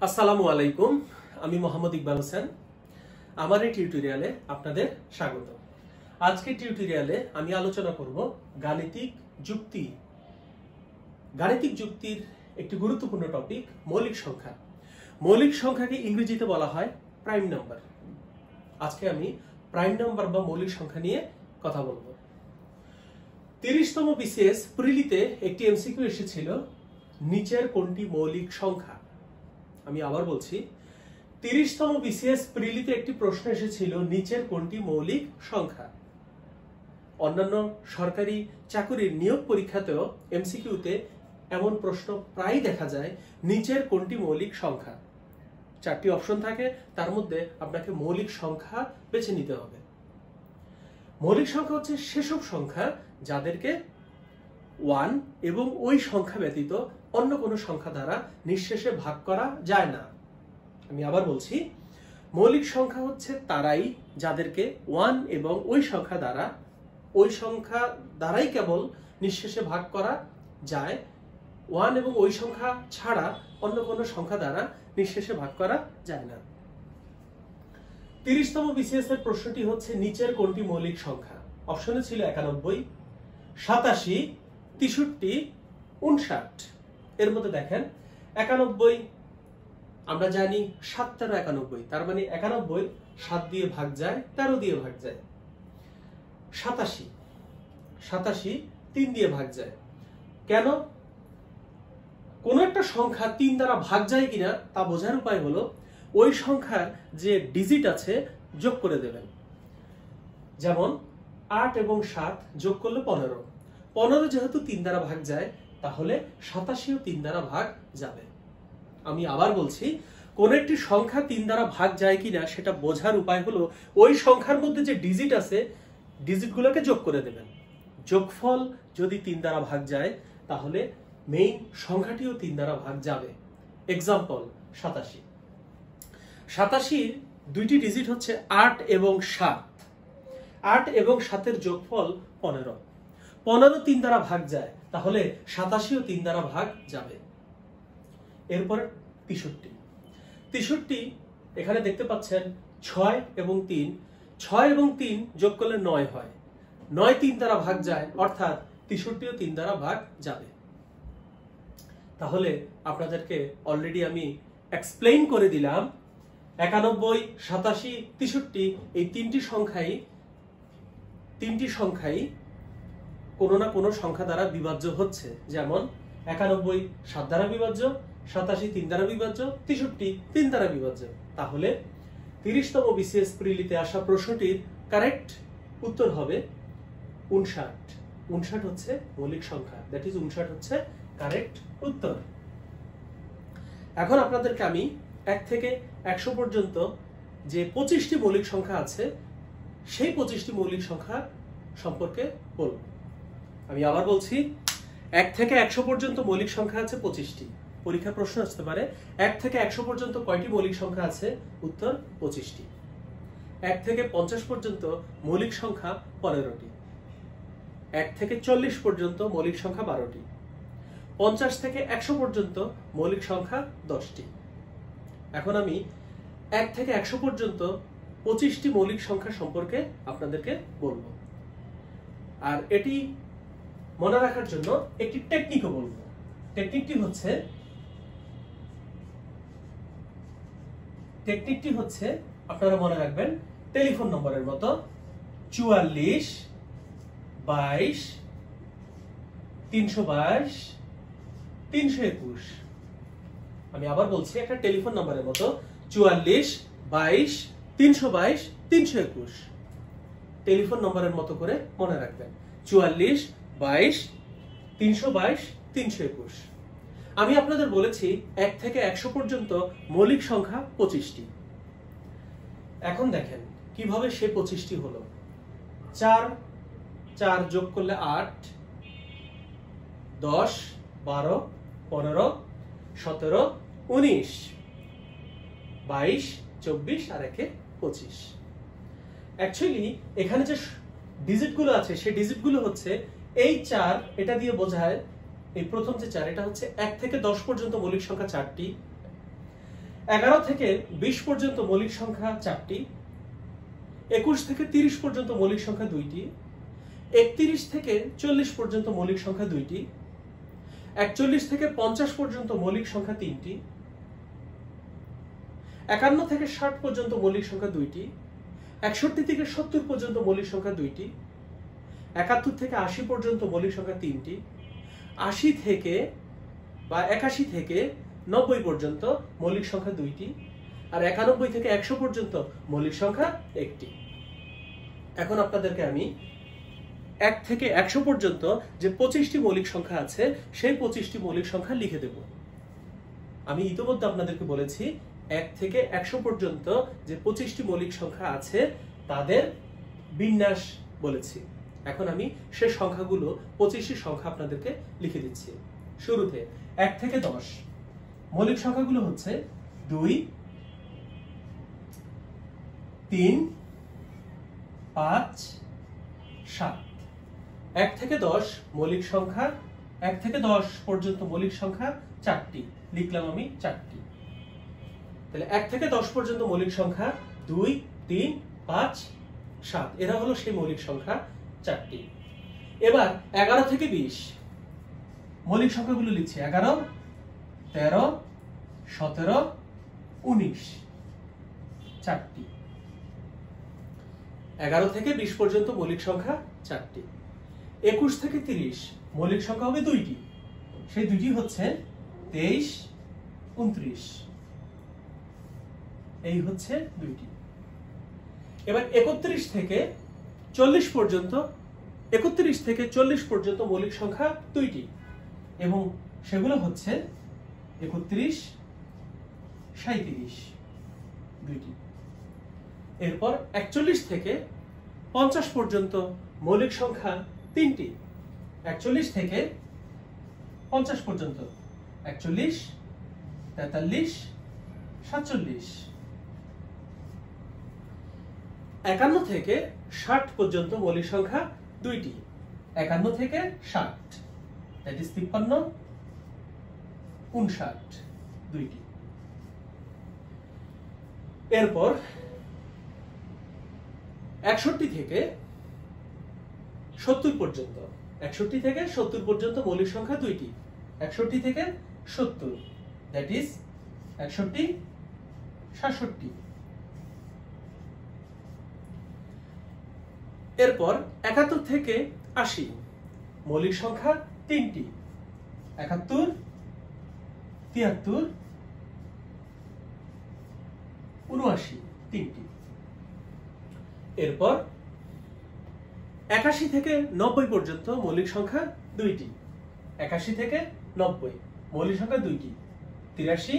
আসসালামু আলাইকুম, আমি মোহাম্মদ ইকবাল হোসেন। আমার এই টিউটোরিয়ালে আপনাদের স্বাগত। আজকের টিউটোরিয়ালে আমি আলোচনা করব গাণিতিক যুক্তি। গাণিতিক যুক্তির একটি গুরুত্বপূর্ণ টপিক মৌলিক সংখ্যা। মৌলিক সংখ্যাকে ইংরেজিতে বলা হয় প্রাইম নাম্বার। আজকে আমি প্রাইম নাম্বার বা মৌলিক সংখ্যা নিয়ে কথা বলবো। 30তম বিসিএস প্রিলিতে একটি এমসিকিউ এসেছিল, নিচের কোনটি মৌলিক সংখ্যা। আমি আবার বলছি, 30তম বিসিএস প্রিলিতে একটি প্রশ্ন এসেছিল, নিচের কোনটি মৌলিক সংখ্যা। অন্যান্য সরকারি চাকুরির নিয়োগ পরীক্ষাতেও এমসিকিউতে এমন প্রশ্ন প্রায় দেখা যায়, নিচের কোনটি মৌলিক সংখ্যা। 4টি অপশন থাকে, তার মধ্যে আপনাকে মৌলিক সংখ্যা বেছে নিতে হবে। মৌলিক সংখ্যা হচ্ছে সেসব সংখ্যা যাদেরকে 1 এবং ওই সংখ্যা ব্যতীত অন্য কোনো সংখ্যা দ্বারা নিঃশেষে ভাগ করা যায় না। আমি আবার বলছি, মৌলিক সংখ্যা হচ্ছে তারাই যাদেরকে 1 এবং ওই সংখ্যা দ্বারাই কেবল নিঃশেষে ভাগ করা যায়। 1 এবং ওই সংখ্যা ছাড়া অন্য কোনো সংখ্যা দ্বারা নিঃশেষে ভাগ করা যায় না। 30তম বিসিএস এর প্রশ্নটি হচ্ছে, নিচের কোনটি মৌলিক সংখ্যা। অপশনে ছিল 91, 87, 63, 59। এর মধ্যে দেখেন 91, আমরা জানি 7 13 91, তার মানে 91 7 দিয়ে ভাগ যায়, 13 দিয়ে ভাগ যায়। 87 3 দিয়ে ভাগ যায়। কেন? কোন একটা সংখ্যা 3 দ্বারা ভাগ যায় কিনা তা বোঝার উপায় হলো ওই সংখ্যার যে ডিজিট আছে যোগ করে দেবেন। যেমন 8 এবং 7 যোগ করলে 15। 15 যেহেতু 3 দ্বারা ভাগ যায়, তাহলে 87ও 3 দ্বারা ভাগ যাবে। আমি আবার বলছি, কোন একটি সংখ্যা 3 দ্বারা ভাগ যায় কিনা সেটা বোঝার উপায় হলো ওই সংখ্যার মধ্যে যে ডিজিট আছে, ডিজিটগুলোকে যোগ করে দেবেন। যোগফল যদি 3 দ্বারা ভাগ যায়, তাহলে মেইন সংখ্যাটিও 3 দ্বারা ভাগ যাবে। এক্সাম্পল 87। 87 দুইটি ডিজিট হচ্ছে 8 এবং 7। 8 এবং 7-এর যোগফল 15। 15 3 দ্বারা ভাগ যায়, তাহলে 87ও 3 দ্বারা ভাগ যাবে। এরপর 63 এখানে দেখতে পাচ্ছেন 6 এবং 3। 6 এবং 3 যোগ করলে 9 হয়। 9 3 দ্বারা ভাগ যায়, অর্থাৎ 63ও 3 দ্বারা ভাগ যাবে। তাহলে আপনাদেরকে অলরেডি আমি এক্সপ্লেইন করে দিলাম, 91, 87, 63 এই তিনটি সংখ্যাই কোনো না কোনো সংখ্যা দ্বারা বিভাজ্য হচ্ছে। যেমন 91 7 দ্বারা বিভাজ্য, 87 3 দ্বারা বিভাজ্য, 63 3 দ্বারা বিভাজ্য। তাহলে 30তম বিসিএস প্রিলিতে আসা প্রশ্নটির কারেক্ট উত্তর হবে 59। 59 হচ্ছে মৌলিক সংখ্যা, দ্যাট ইজ 59 হচ্ছে কারেক্ট উত্তর। এখন আপনাদেরকে আমি 1 থেকে 100 পর্যন্ত যে 25টি মৌলিক সংখ্যা আছে, সেই 25টি মৌলিক সংখ্যা সম্পর্কে বলব। আমি আবার বলছি, 1 থেকে 100 পর্যন্ত মৌলিক সংখ্যা আছে 25টি। পরীক্ষা প্রশ্ন আসতে পারে, 1 থেকে 100 পর্যন্ত কয়টি মৌলিক সংখ্যা আছে? উত্তর 25টি। 1 থেকে 50 পর্যন্ত মৌলিক সংখ্যা 15টি। 1 থেকে 40 পর্যন্ত মৌলিক সংখ্যা 12টি। 50 থেকে 100 পর্যন্ত মৌলিক সংখ্যা 10টি। এখন আমি 1 থেকে 100 পর্যন্ত 25টি মৌলিক সংখ্যা সম্পর্কে আপনাদেরকে বলবো। আর এটি মনে রাখার জন্য একটি টেকনিকও বলবো। টেকনিকটি হচ্ছে আপনারা মনে রাখবেন টেলিফোন নম্বরের মতো, 44 22 322 321। আমি আবার বলছি, একটা টেলিফোন নম্বরের মতো 44 22 322 321। টেলিফোন নম্বরের মতো করে মনে রাখবেন, 44 22 322 321। আমি আপনাদের বলেছি 1 থেকে 100 পর্যন্ত মৌলিক সংখ্যা 25টি। এখন দেখেন কিভাবে সে 25টি হলো। 4 যোগ করলে 8, 10 12 15 17 19 22 24 আর 1 25। অ্যাকচুয়ালি এখানে যে ডিজিটগুলো আছে, সেই ডিজিটগুলো হচ্ছে এই 4, এটা দিয়ে বোঝায় এই প্রথম যে 4, এটা হচ্ছে 1 থেকে 10 পর্যন্ত মৌলিক সংখ্যা 4টি। 11 থেকে 20 পর্যন্ত মৌলিক সংখ্যা 4টি, 21 থেকে 30 পর্যন্ত মৌলিক সংখ্যা 2টি, 31 থেকে 40 পর্যন্ত মৌলিক সংখ্যা 2টি, 41 থেকে 50 পর্যন্ত মৌলিক সংখ্যা 3টি, 51 থেকে 60 পর্যন্ত মৌলিক সংখ্যা 2টি, 61 থেকে 70 পর্যন্ত মৌলিক সংখ্যা 2টি, 71 থেকে 80 পর্যন্ত মৌলিক সংখ্যা 3টি, 80 থেকে বা 81 থেকে 90 পর্যন্ত মৌলিক সংখ্যা 2টি, আর 91 থেকে 100 পর্যন্ত মৌলিক সংখ্যা 1টি। এখন আপনাদেরকে আমি 1 থেকে 100 পর্যন্ত যে 25টি মৌলিক সংখ্যা আছে সেই 25টি মৌলিক সংখ্যা লিখে দেব। আমি ইতিমধ্যে আপনাদেরকে বলেছি 1 থেকে 100 পর্যন্ত যে 25টি মৌলিক সংখ্যা আছে তাদের বিন্যাস বলেছি। এখন আমি সেই সংখ্যাগুলো 25টি সংখ্যা আপনাদেরকে লিখে দিচ্ছি। শুরুতে 1 থেকে 10 মৌলিক সংখ্যাগুলো হচ্ছে 2, 3, 5, 7। 1 থেকে 10 মৌলিক সংখ্যা, 1 থেকে 10 পর্যন্ত মৌলিক সংখ্যা 4টি, লিখলাম আমি 4টি। তাহলে 1 থেকে 10 পর্যন্ত মৌলিক সংখ্যা 2, 3, 5, 7, এরা হলো সেই মৌলিক সংখ্যা 4টি। এবার 11 থেকে 20 মৌলিক সংখ্যাগুলো লিখছি 11, 13, 17, 19, 4টি। 11 থেকে 20 পর্যন্ত মৌলিক সংখ্যা 4টি। 21 থেকে 30 মৌলিক সংখ্যা হবে 2টি, সেই 2টি হচ্ছে 23, 29, এই হচ্ছে 2টি। এবার 31 থেকে 40 পর্যন্ত, 31 থেকে 40 পর্যন্ত মৌলিক সংখ্যা 2টি এবং সেগুলো হচ্ছে 31, 37, 2টি। এরপর 41 থেকে 50 পর্যন্ত মৌলিক সংখ্যা 3টি, 41 থেকে 50 পর্যন্ত 41, 43, 47। 51 থেকে 60 পর্যন্ত মৌলিক সংখ্যা 2টি, 51 থেকে 60, দ্যাট ইজ 53, 59, 2টি। এরপর 61 থেকে 70 পর্যন্ত, 61 থেকে 70 পর্যন্ত মৌলিক সংখ্যা 2টি, 61 থেকে 70, দ্যাট ইজ 61, 67। এরপর 71 থেকে 80 মৌলিক সংখ্যা 3টি, 71, 73, 79, 3টি। এরপর 81 থেকে 90 পর্যন্ত মৌলিক সংখ্যা 2টি, 81 থেকে 90 মৌলিক সংখ্যা 2টি, 83,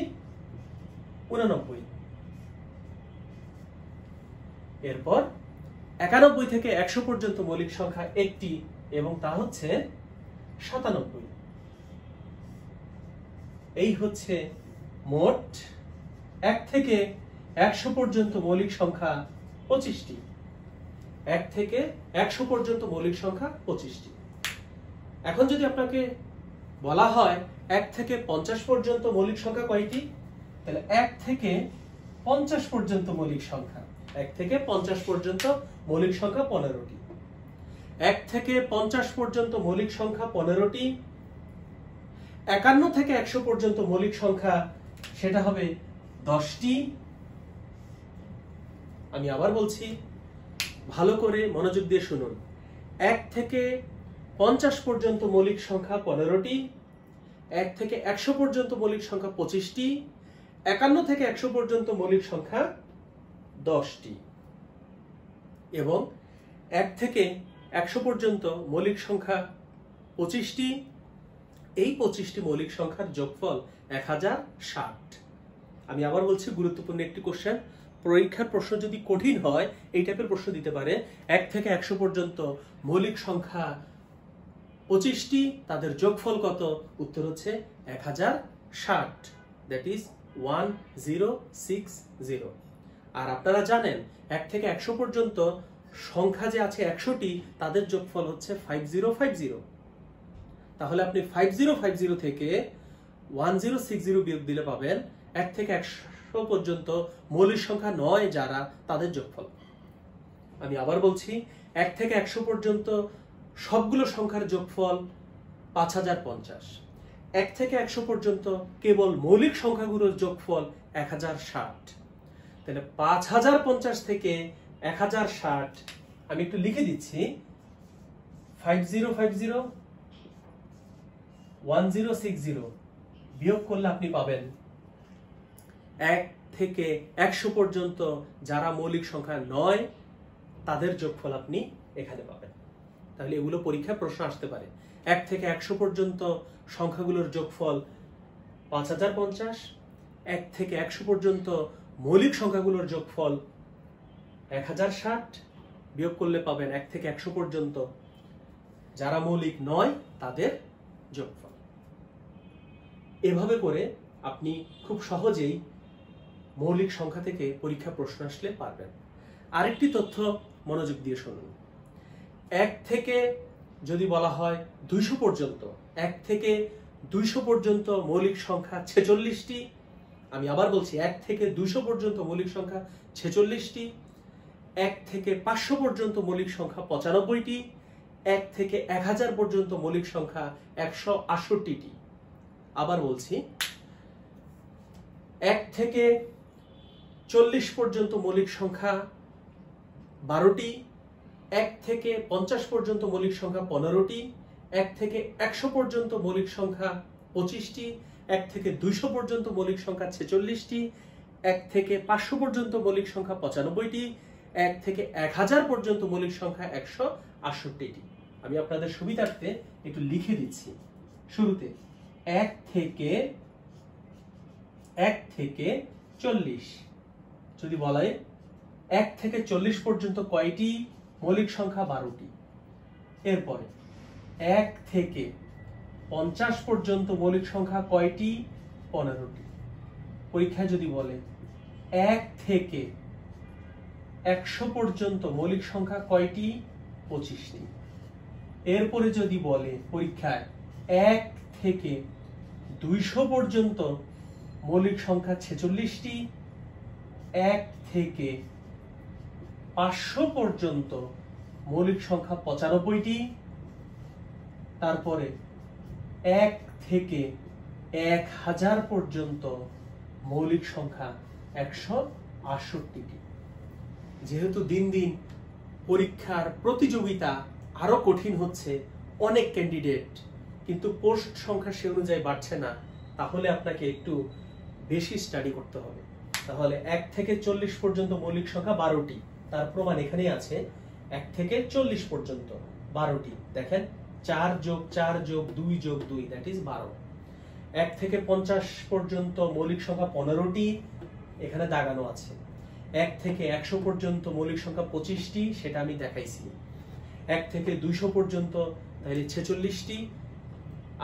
89। এরপর 91 থেকে 100 পর্যন্ত মৌলিক সংখ্যা 1টি এবং তা হচ্ছে 97। এই হচ্ছে মোট 1 থেকে 100 পর্যন্ত মৌলিক সংখ্যা 25টি, 1 থেকে 100 পর্যন্ত মৌলিক সংখ্যা 25টি। এখন যদি আপনাকে বলা হয় 1 থেকে 50 পর্যন্ত মৌলিক সংখ্যা কয়টি, তাহলে 1 থেকে 50 পর্যন্ত মৌলিক সংখ্যা, 1 থেকে 50 পর্যন্ত মৌলিক সংখ্যা 15টি, 1 থেকে 50 পর্যন্ত মৌলিক সংখ্যা 15টি। 51 থেকে 100 পর্যন্ত মৌলিক সংখ্যা সেটা হবে 10টি। আমি আবার বলছি, ভালো করে মনোযোগ দিয়ে শুনুন। 1 থেকে 50 পর্যন্ত মৌলিক সংখ্যা 15টি, 1 থেকে 100 পর্যন্ত মৌলিক সংখ্যা 25টি, 51 থেকে 100 পর্যন্ত মৌলিক সংখ্যা 10টি এবং 1 থেকে 100 পর্যন্ত মৌলিক সংখ্যা 25টি। এই 25টি মৌলিক সংখ্যার যোগফল 1060। আমি আবার বলছি, গুরুত্বপূর্ণ একটি কোশ্চেন, পরীক্ষার প্রশ্ন যদি কঠিন হয় এই টাইপের প্রশ্ন দিতে পারে। 1 থেকে 100 পর্যন্ত মৌলিক সংখ্যা 25টি, তাদের যোগফল কত? উত্তর হচ্ছে 1060, দ্যাট ইজ 1060। আর আপনারা জানেন 1 থেকে 100 পর্যন্ত সংখ্যা যে আছে 100টি, তাদের যোগফল হচ্ছে 5050। তাহলে আপনি 5050 থেকে 1060 বিয়োগ দিলে পাবেন 1 থেকে 100 পর্যন্ত মৌলিক সংখ্যা 9 যারা, তাদের যোগফল। আমি আবার বলছি, 1 থেকে 100 পর্যন্ত সবগুলো সংখ্যার যোগফল 5050। 1 থেকে 100 পর্যন্ত কেবল মৌলিক সংখ্যাগুলোর যোগফল 1060। তাহলে 5050 থেকে 1060 আমি একটু লিখে দিচ্ছি, 5050 1060 বিয়োগ করলে আপনি পাবেন 1 থেকে 100 পর্যন্ত যারা মৌলিক সংখ্যা 9 তাদের যোগফল আপনি এখানে পাবেন। তাহলে এগুলো পরীক্ষায় প্রশ্ন আসতে পারে। 1 থেকে 100 পর্যন্ত সংখ্যাগুলোর যোগফল 5050, 1 থেকে 100 পর্যন্ত মৌলিক সংখ্যাগুলোর যোগফল 1060, বিয়োগ করলে পাবেন 1 থেকে 100 পর্যন্ত যারা মৌলিক 9 তাদের যোগফল। এভাবে করে আপনি খুব সহজেই মৌলিক সংখ্যা থেকে পরীক্ষা প্রশ্ন আসলে পারবেন। আরেকটি তথ্য মনোযোগ দিয়ে শুনুন। 1 থেকে যদি বলা হয় 200 পর্যন্ত, 1 থেকে 200 পর্যন্ত মৌলিক সংখ্যা 46টি। আমি আবার বলছি, 1 থেকে 200 পর্যন্ত মৌলিক সংখ্যা 46টি। 1 থেকে 500 পর্যন্ত মৌলিক সংখ্যা 95টি। 1 থেকে 1000 পর্যন্ত মৌলিক সংখ্যা 168টি। আবার বলছি, 1 থেকে 40 পর্যন্ত মৌলিক সংখ্যা 12টি। 1 থেকে 50 পর্যন্ত মৌলিক সংখ্যা 15টি। 1 থেকে 100 পর্যন্ত মৌলিক সংখ্যা 25টি। 1 থেকে 200 পর্যন্ত মৌলিক সংখ্যা 46টি। 1 থেকে 500 পর্যন্ত মৌলিক সংখ্যা 95টি। 1 থেকে 1000 পর্যন্ত মৌলিক সংখ্যা 168টি। আমি আপনাদের সুবিধার্থে একটু লিখে দিচ্ছি। শুরুতে 1 থেকে 40 যদি বলে 1 থেকে 40 পর্যন্ত কয়টি মৌলিক সংখ্যা? 12টি। এরপরে 1 থেকে 50 পর্যন্ত মৌলিক সংখ্যা কয়টি? 15টি। পরীক্ষায় যদি বলে 1 থেকে 100 পর্যন্ত মৌলিক সংখ্যা কয়টি? 25টি। এরপরে যদি বলে পরীক্ষায় 1 থেকে 200 পর্যন্ত মৌলিক সংখ্যা 46টি। 1 থেকে 500 পর্যন্ত মৌলিক সংখ্যা 95টি। তারপরে 1 থেকে 1000 পর্যন্ত মৌলিক সংখ্যা 168টি। যেহেতু দিন দিন পরীক্ষার প্রতিযোগিতা আরো কঠিন হচ্ছে, অনেক ক্যান্ডিডেট কিন্তু পোস্ট সংখ্যা সে অনুযায়ী বাড়ছে না, তাহলে আপনাকে একটু বেশি স্টাডি করতে হবে। তাহলে 1 থেকে 40 পর্যন্ত মৌলিক সংখ্যা 12টি, তার প্রমাণ এখানেই আছে। 1 থেকে 40 পর্যন্ত 12টি, দেখেন 4 যোগ 4 যোগ 2 যোগ 2 দ্যাট ইজ 12। 1 থেকে 50 পর্যন্ত মৌলিক সংখ্যা 15টি, এখানে দাগানো আছে। 1 থেকে 100 পর্যন্ত মৌলিক সংখ্যা 25টি, সেটা আমি দেখাইছি। 1 থেকে 200 পর্যন্ত তাহলে 46টি।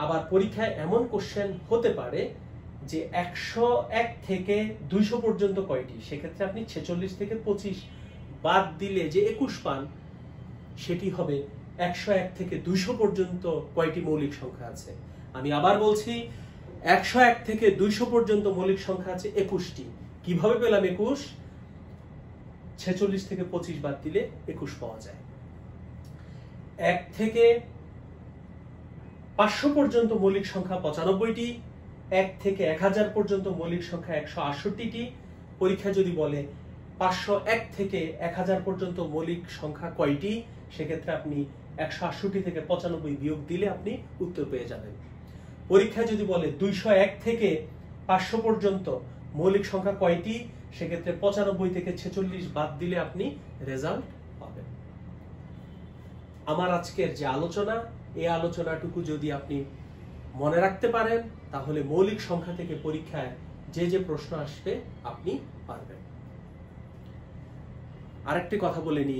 আবার পরীক্ষায় এমন কোশ্চেন হতে পারে যে 101 থেকে 200 পর্যন্ত কয়টি, সেক্ষেত্রে আপনি 46 থেকে 25 বাদ দিলে যে 21 পান, সেটি হবে 101 থেকে 200 পর্যন্ত কয়টি মৌলিক সংখ্যা আছে। আমি আবার বলছি, 101 থেকে 200 পর্যন্ত মৌলিক সংখ্যা আছে 21টি। কিভাবে পেলাম 21? 46 থেকে 25 বাদ দিলে 21 পাওয়া যায়। 1 থেকে 500 পর্যন্ত মৌলিক সংখ্যা 95টি। 1 থেকে 1000 পর্যন্ত মৌলিক সংখ্যা 168টি। পরীক্ষা যদি বলে 501 থেকে 1000 পর্যন্ত মৌলিক সংখ্যা কয়টি, সেক্ষেত্রে আপনি 168 থেকে 95 বিয়োগ দিলে আপনি উত্তর পেয়ে যাবেন। পরীক্ষা যদি বলে 201 থেকে 500 পর্যন্ত মৌলিক সংখ্যা কয়টি, সেক্ষেত্রে 95 থেকে 46 বাদ দিলে আপনি রেজাল্ট পাবেন। আমার আজকের যে আলোচনা, এই আলোচনাটুকু যদি আপনি মনে রাখতে পারেন, তাহলে মৌলিক সংখ্যা থেকে পরীক্ষায় যে যে প্রশ্ন আসবে আপনি পারবেন। আরেকটি কথা বলে নি,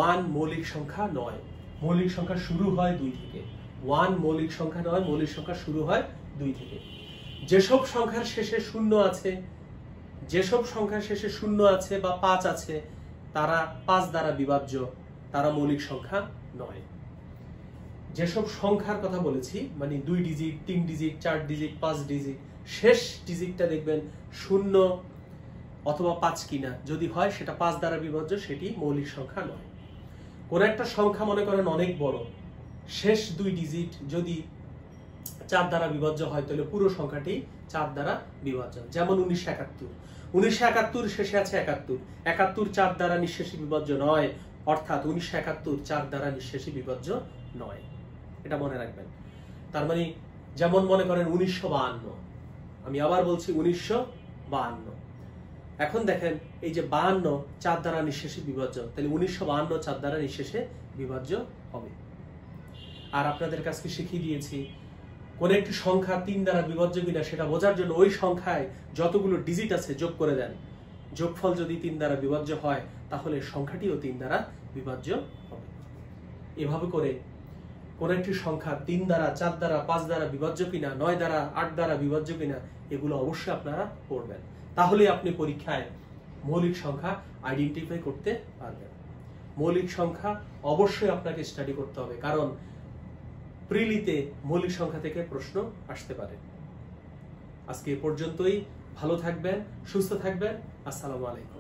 1 মৌলিক সংখ্যা নয়, মৌলিক সংখ্যা শুরু হয় 2 থেকে। 1 মৌলিক সংখ্যা নয়, মৌলিক সংখ্যা শুরু হয় 2 থেকে। যেসব সংখ্যার শেষে 0 আছে, যেসব সংখ্যার শেষে 0 আছে বা 5 আছে, তারা 5 দ্বারা বিভাজ্য, তারা মৌলিক সংখ্যা নয়। যেসব সংখ্যার কথা বলেছি, মানে 2 ডিজিট, 3 ডিজিট, 4 ডিজিট, 5 ডিজিট, শেষ ডিজিটটা দেখবেন 0 অথবা 5 কিনা। যদি হয় সেটা 5 দ্বারা বিভাজ্য, সেটি মৌলিক সংখ্যা নয়। কোন একটা সংখ্যা মনে করেন অনেক বড়, শেষ 2 ডিজিট যদি 4 দ্বারা বিভাজ্য হয়, তাহলে পুরো সংখ্যাটি 4 দ্বারা বিভাজ্য। যেমন 1971, 1971 শেষে আছে 71, 71 4 দ্বারা নিঃশেষী বিভাজ্য নয়, অর্থাৎ 1971 4 দ্বারা নিঃশেষী বিভাজ্য নয়। এটা মনে রাখবেন। তার মানে যেমন মনে করেন 1952, আমি আবার বলছি 1952। এখন দেখেন এই যে 52 4 দ্বারা নিঃশেষী বিভাজ্য, তাহলে 1952 4 দ্বারা নিঃশেষে বিভাজ্য হবে। আর আপনাদের কাছে শিখিয়ে দিয়েছি কোন একটি সংখ্যা 3 দ্বারা বিভাজ্য কিনা সেটা বোঝার জন্য ওই সংখ্যায় যতগুলো ডিজিট আছে যোগ করে দেন। যোগফল যদি 3 দ্বারা বিভাজ্য হয়, তাহলে সংখ্যাটিও 3 দ্বারা বিভাজ্য হবে। এভাবে করে কোন একটি সংখ্যা 3 দ্বারা, 4 দ্বারা, 5 দ্বারা বিভাজ্য কিনা, 9 দ্বারা, 8 দ্বারা বিভাজ্য কিনা, এগুলো অবশ্যই আপনারা পড়বেন। তাহলে আপনি পরীক্ষায় মৌলিক সংখ্যা আইডেন্টিফাই করতে পারবেন। মৌলিক সংখ্যা অবশ্যই আপনাকে স্টাডি করতে হবে, কারণ প্রিলিতে মৌলিক সংখ্যা থেকে প্রশ্ন আসতে পারে। আজকে এ পর্যন্তই। ভালো থাকবেন, সুস্থ থাকবেন। আসসালামু আলাইকুম।